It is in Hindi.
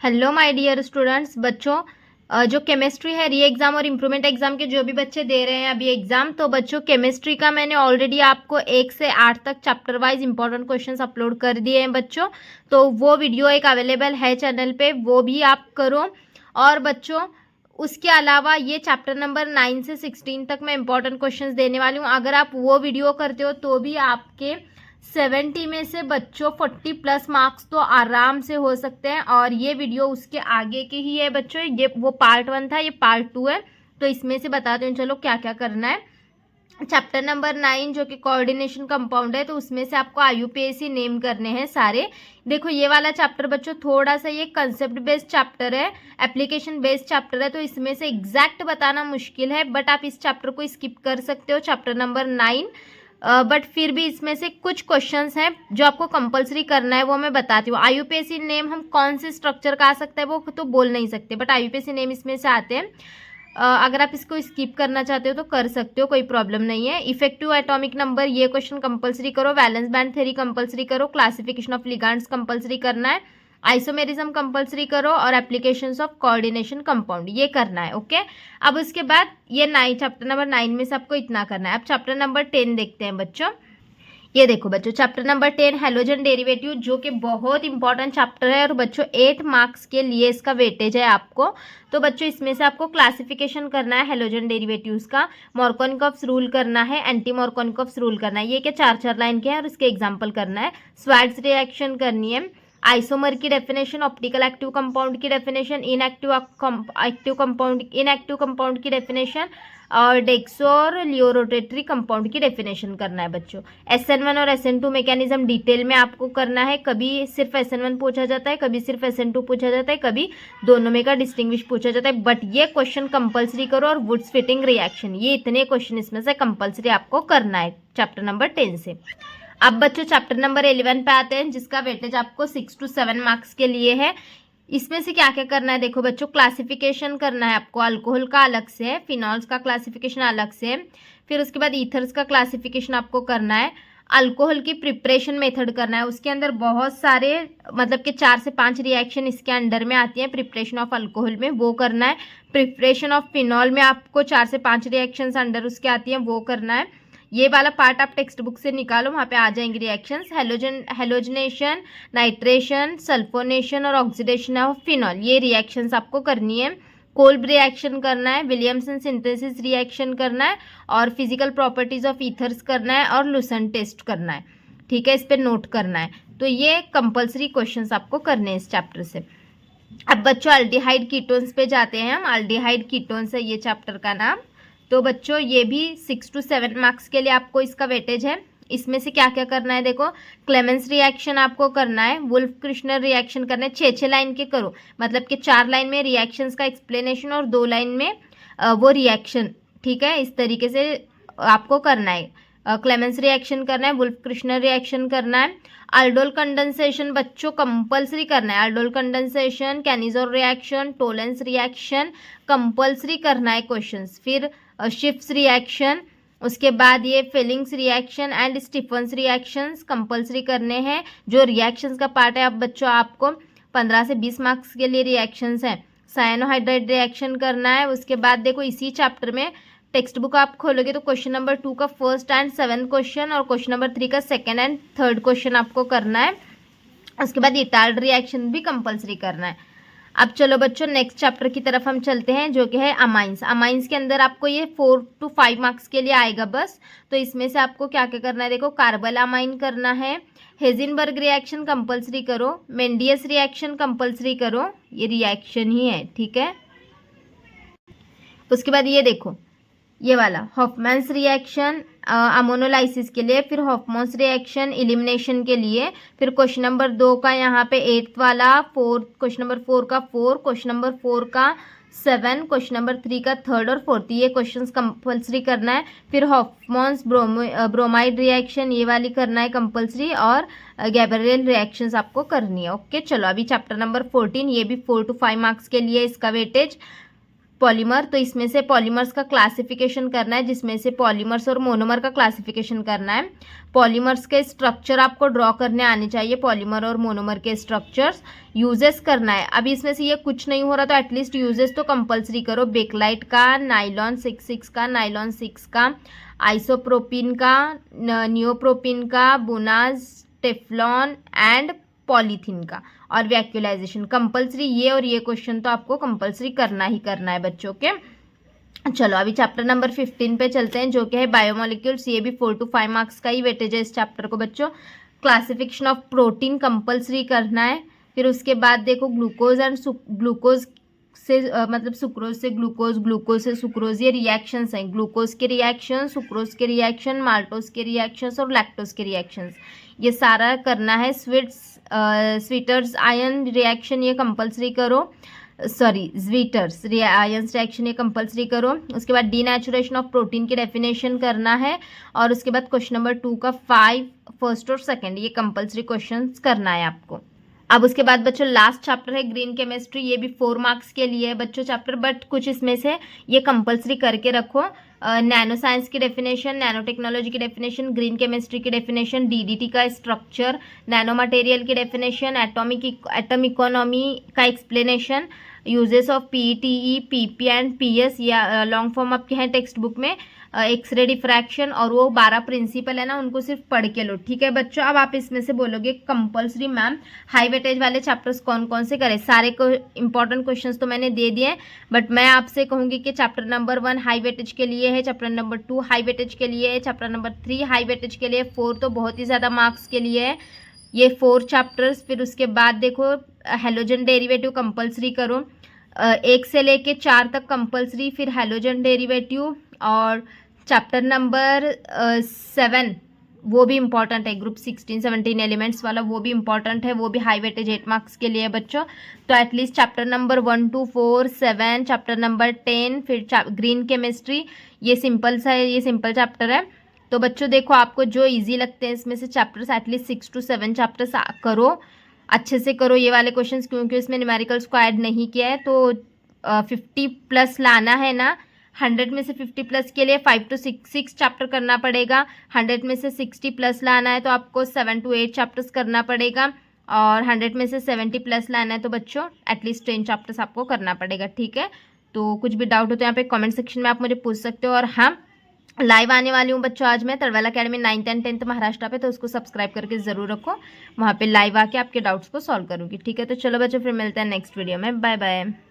Hello my dear students. बच्चों, जो केमिस्ट्री है री एग्ज़ाम और इम्प्रूवमेंट एग्ज़ाम के जो भी बच्चे दे रहे हैं अभी एग्ज़ाम, तो बच्चों केमिस्ट्री का मैंने ऑलरेडी आपको 1 से 8 तक chapter wise important questions upload कर दिए हैं बच्चों। तो वो वीडियो एक अवेलेबल है चैनल पे, वो भी आप करो। और बच्चों उसके अलावा ये चैप्टर नंबर 9 से 16 तक मैं इंपॉर्टेंट क्वेश्चंस देने वाली हूँ। अगर आप वो वीडियो करते हो तो भी आपके 70 में से बच्चों 40 प्लस मार्क्स तो आराम से हो सकते हैं। और ये वीडियो उसके आगे की ही है बच्चों, ये वो पार्ट 1 था, ये पार्ट 2 है। तो इसमें से बताते हैं चलो क्या क्या करना है। चैप्टर नंबर 9 जो कि कोऑर्डिनेशन कंपाउंड है, तो उसमें से आपको IUPAC नेम करने हैं सारे। देखो ये वाला चैप्टर बच्चों थोड़ा सा ये कंसेप्ट बेस्ड चैप्टर है, एप्लीकेशन बेस्ड चैप्टर है, तो इसमें से एग्जैक्ट बताना मुश्किल है, बट आप इस चैप्टर को स्किप कर सकते हो, चैप्टर नंबर 9। बट फिर भी इसमें से कुछ क्वेश्चंस हैं जो आपको कंपलसरी करना है, वो मैं बताती हूँ। IUPAC नेम हम कौन से स्ट्रक्चर का आ सकता है वो तो बोल नहीं सकते, बट IUPAC नेम इसमें से आते हैं। अगर आप इसको स्किप करना चाहते हो तो कर सकते हो, कोई प्रॉब्लम नहीं है। इफेक्टिव एटॉमिक नंबर ये क्वेश्चन कंपलसरी करो, वैलेंस बैंड थ्योरी कंपलसरी करो, क्लासिफिकेशन ऑफ लिगेंड्स कंपलसरी करना है, आइसोमेरिज्म कंपलसरी करो, और एप्लीकेशंस ऑफ कोऑर्डिनेशन कंपाउंड ये करना है। ओके, अब उसके बाद ये 9 चैप्टर नंबर 9 में से आपको इतना करना है। अब चैप्टर नंबर 10 देखते हैं बच्चों। ये देखो बच्चों चैप्टर नंबर 10 हैलोजन डेरिवेटिव, जो कि बहुत इंपॉर्टेंट चैप्टर है और बच्चों 8 मार्क्स के लिए इसका वेटेज है आपको। तो बच्चों इसमें से आपको क्लासिफिकेशन करना है हैलोजन डेरिवेटिव्स का, मॉर्कोनिकॉफ्स रूल करना है, एंटी मॉर्कोनिकॉफ्स रूल करना है। ये क्या 4-4 लाइन के हैं और इसके एग्जाम्पल करना है। स्वार्ट्ज रिएक्शन करनी है, आइसोमर की डेफिनेशन, ऑप्टिकल एक्टिव कंपाउंड की डेफिनेशन, इनएक्टिव कंपाउंड की डेफिनेशन, और डेक्सो और लियो रोटेटरी कंपाउंड की डेफिनेशन करना है बच्चों। SN1 और SN2 मैकेनिज्म डिटेल में आपको करना है। कभी सिर्फ SN1 पूछा जाता है, कभी सिर्फ SN2 पूछा जाता है, कभी दोनों में का डिस्टिंग्विश पूछा जाता है, बट ये क्वेश्चन कंपलसरी करो। और वुड्स फिटिंग रिएक्शन, ये इतने क्वेश्चन इसमें से कंपलसरी आपको करना है चैप्टर नंबर 10 से। अब बच्चों चैप्टर नंबर 11 पे आते हैं, जिसका वेटेज आपको 6 to 7 मार्क्स के लिए है। इसमें से क्या क्या करना है देखो बच्चों, क्लासिफिकेशन करना है आपको, अल्कोहल का अलग से है, फिनॉल्स का क्लासिफिकेशन अलग से है, फिर उसके बाद ईथर्स का क्लासिफिकेशन आपको करना है, अल्कोहल की प्रिपरेशन मेथड करना है। उसके अंदर बहुत सारे मतलब कि 4 से 5 रिएक्शन इसके अंडर में आती हैं प्रिपरेशन ऑफ अल्कोहल में, वो करना है। प्रिपरेशन ऑफ फिनॉल में आपको 4 से 5 रिएक्शंस अंडर उसके आती हैं, वो करना है। ये वाला पार्ट आप टेक्स्ट बुक से निकालो, वहाँ पे आ जाएंगे रिएक्शंस। हेलोजनेशन, नाइट्रेशन, सल्फोनेशन और ऑक्सीडेशन ऑफ फिनॉल, ये रिएक्शंस आपको करनी है। कोल्ब रिएक्शन करना है, विलियमसन सिंथेसिस रिएक्शन करना है, और फिजिकल प्रॉपर्टीज ऑफ ईथर्स करना है, और लुसेंट टेस्ट करना है। ठीक है, इस पर नोट करना है। तो ये कंपल्सरी क्वेश्चंस आपको करने हैं इस चैप्टर से। अब बच्चों अल्डिहाइड कीटोन्स पे जाते हैं हम। अल्डिहाइड कीटोन्स है ये चैप्टर का नाम। तो बच्चों ये भी 6 to 7 मार्क्स के लिए आपको इसका वेटेज है। इसमें से क्या क्या करना है देखो, क्लेमेंस रिएक्शन आपको करना है, वुल्फ क्रिश्नर रिएक्शन करना है। 6-6 लाइन के करो, मतलब कि 4 लाइन में रिएक्शंस का एक्सप्लेनेशन और 2 लाइन में वो रिएक्शन। ठीक है, इस तरीके से आपको करना है। क्लेमेंस रिएक्शन करना है, वुल्फ क्रिश्नर रिएक्शन करना है। अल्डोल कंडेंसेशन बच्चों कंपलसरी करना है, aldol condensation, Cannizzaro reaction, Tollens reaction compulsory करना है क्वेश्चंस। फिर शिफ्ट्स रिएक्शन, उसके बाद ये Fehling's reaction and Stephen's reactions compulsory करने हैं। जो रिएक्शंस का पार्ट है अब बच्चों आपको 15 से 20 मार्क्स के लिए रिएक्शंस हैं। साइनोहाइड्राइड रिएक्शन करना है। उसके बाद देखो इसी चैप्टर में टेक्स्ट बुक आप खोलोगे तो क्वेश्चन नंबर 2 का 1st and 7th क्वेश्चन और क्वेश्चन नंबर 3 का 2nd and 3rd क्वेश्चन आपको करना है। उसके बाद इटाल्ड रिएक्शन भी कंपलसरी करना है। अब चलो बच्चों नेक्स्ट चैप्टर की तरफ हम चलते हैं, जो कि है अमाइंस। अमाइंस के अंदर आपको ये 4 to 5 मार्क्स के लिए आएगा बस। तो इसमें से आपको क्या क्या करना है देखो, कार्बल अमाइन करना है, हेजिनबर्ग रिएक्शन कंपलसरी करो, मेंडियस रिएक्शन कंपलसरी करो, ये रिएक्शन ही है। ठीक है, उसके बाद ये देखो ये वाला हॉफमैन्स रिएक्शन अमोनोलाइसिस के लिए, फिर हॉफमॉन्स रिएक्शन एलिमिनेशन के लिए, फिर क्वेश्चन नंबर 2 का यहाँ पे 8th वाला, क्वेश्चन नंबर 4 का 4, क्वेश्चन नंबर 4 का 7, क्वेश्चन नंबर 3 का 3rd और 4th, ये क्वेश्चंस कंपलसरी करना है। फिर हॉफमॉन्स ब्रोमाइड रिएक्शन ये वाली करना है कंपलसरी, और गैब्रियल रिएक्शंस आपको करनी है। ओके चलो अभी चैप्टर नंबर 14, ये भी 4 to 5 मार्क्स के लिए इसका वेटेज। पॉलीमर, तो इसमें से पॉलीमर्स का क्लासिफिकेशन करना है, जिसमें से पॉलीमर्स और मोनोमर का क्लासिफिकेशन करना है। पॉलीमर्स के स्ट्रक्चर आपको ड्रॉ करने आने चाहिए, पॉलीमर और मोनोमर के स्ट्रक्चर्स। यूजेस करना है, अभी इसमें से ये कुछ नहीं हो रहा तो एटलीस्ट यूजेस तो कंपलसरी करो। बेकलाइट का, नाइलॉन 6 का, नाइलॉन 6 का, आइसोप्रोपिन का, नियोप्रोपिन का, बुनाज, टेफ्लॉन एंड पॉलीथीन का, और वैक्यूलाइजेशन कंपलसरी। ये और ये क्वेश्चन तो आपको कंपलसरी करना ही करना है बच्चों के। चलो अभी चैप्टर नंबर 15 पे चलते हैं, जो कि है बायोमोलिक्यूल्स। ये भी 4 to 5 मार्क्स का ही वेटेज है इस चैप्टर को बच्चों। क्लासिफिकेशन ऑफ प्रोटीन कंपलसरी करना है। फिर उसके बाद देखो ग्लूकोज एंड ग्लूकोज से मतलब सुक्रोज से ग्लूकोज, ग्लूकोज से सुक्रोज, ये रिएक्शंस हैं। ग्लूकोज के रिएक्शन, सुक्रोज के रिएक्शन, माल्टोज के रिएक्शंस और लैक्टोज के रिएक्शंस, ये सारा करना है। स्वीटर्स आयन रिएक्शन ये कंपलसरी करो, सॉरी स्वीटर्स आयंस रिएक्शन ये कंपलसरी करो। उसके बाद डीनेचुरेशन ऑफ प्रोटीन की डेफिनेशन करना है। और उसके बाद क्वेश्चन नंबर 2 का 5 फर्स्ट और सेकंड ये कंपलसरी क्वेश्चंस करना है आपको। अब उसके बाद बच्चों लास्ट चैप्टर है ग्रीन केमिस्ट्री। ये भी 4 मार्क्स के लिए है बच्चों चैप्टर, बट कुछ इसमें से ये कंपलसरी करके रखो। नैनो साइंस की डेफिनेशन, नैनो टेक्नोलॉजी की डेफिनेशन, ग्रीन केमिस्ट्री की डेफिनेशन, डीडीटी का स्ट्रक्चर, नैनो मटेरियल की डेफिनेशन, एटम इकोनॉमी का explanation, uses of PETE, PP and PS, या लॉन्ग फॉर्म आपके हैं टेक्स्ट बुक में, एक्सरे डिफ्रैक्शन, और वो 12 प्रिंसिपल है ना, उनको सिर्फ पढ़ के लो, ठीक है बच्चों। अब आप इसमें से बोलोगे कंपलसरी मैम हाई वेटेज वाले चैप्टर्स कौन कौन से करें। सारे को इंपॉर्टेंट क्वेश्चंस तो मैंने दे दिए, बट मैं आपसे कहूँगी कि चैप्टर नंबर 1 हाई वेटेज के लिए है, चैप्टर नंबर 2 हाई वेटेज के लिए है, चैप्टर नंबर 3 हाई वेटेज के लिए, 4 तो बहुत ही ज़्यादा मार्क्स के लिए है, ये 4 चैप्टर्स। फिर उसके बाद देखो हेलोजन डेरिवेटिव कंपलसरी करो, 1 से लेके 4 तक कंपलसरी, फिर हेलोजन डेरिवेटिव। और चैप्टर नंबर 7 वो भी इम्पॉर्टेंट है, ग्रुप 16, 17 एलिमेंट्स वाला, वो भी इम्पॉर्टेंट है, वो भी हाई वेटेज 8 मार्क्स के लिए है बच्चों। तो at least chapter number 1 to 4, 7, chapter number 10, फिर ग्रीन केमिस्ट्री, ये सिंपल सा है, ये सिंपल चैप्टर है। तो बच्चों देखो आपको जो ईजी लगते हैं इसमें से चैप्टर्स एटलीस्ट 6 to 7 चैप्टर्स करो, अच्छे से करो ये वाले क्वेश्चंस, क्योंकि इसमें न्यूमेरिकल्स को ऐड नहीं किया है। तो 50 प्लस लाना है ना, 100 में से 50 प्लस के लिए 5 to 6 चैप्टर करना पड़ेगा। 100 में से 60 प्लस लाना है तो आपको 7 to 8 चैप्टर्स करना पड़ेगा। और 100 में से 70 प्लस लाना है तो बच्चों एटलीस्ट 10 चैप्टर्स आपको करना पड़ेगा, ठीक है। तो कुछ भी डाउट हो तो यहाँ पे कमेंट सेक्शन में आप मुझे पूछ सकते हो। और हाँ, लाइव आने वाली हूँ बच्चों आज मैं तलवाला academy 9th and 10th Maharashtra पे, तो उसको सब्सक्राइब करके ज़रूर रखो, वहाँ पे लाइव आके आपके डाउट्स को सॉल्व करूँगी, ठीक है। तो चलो बच्चों फिर मिलते हैं नेक्स्ट वीडियो में, बाय बाय।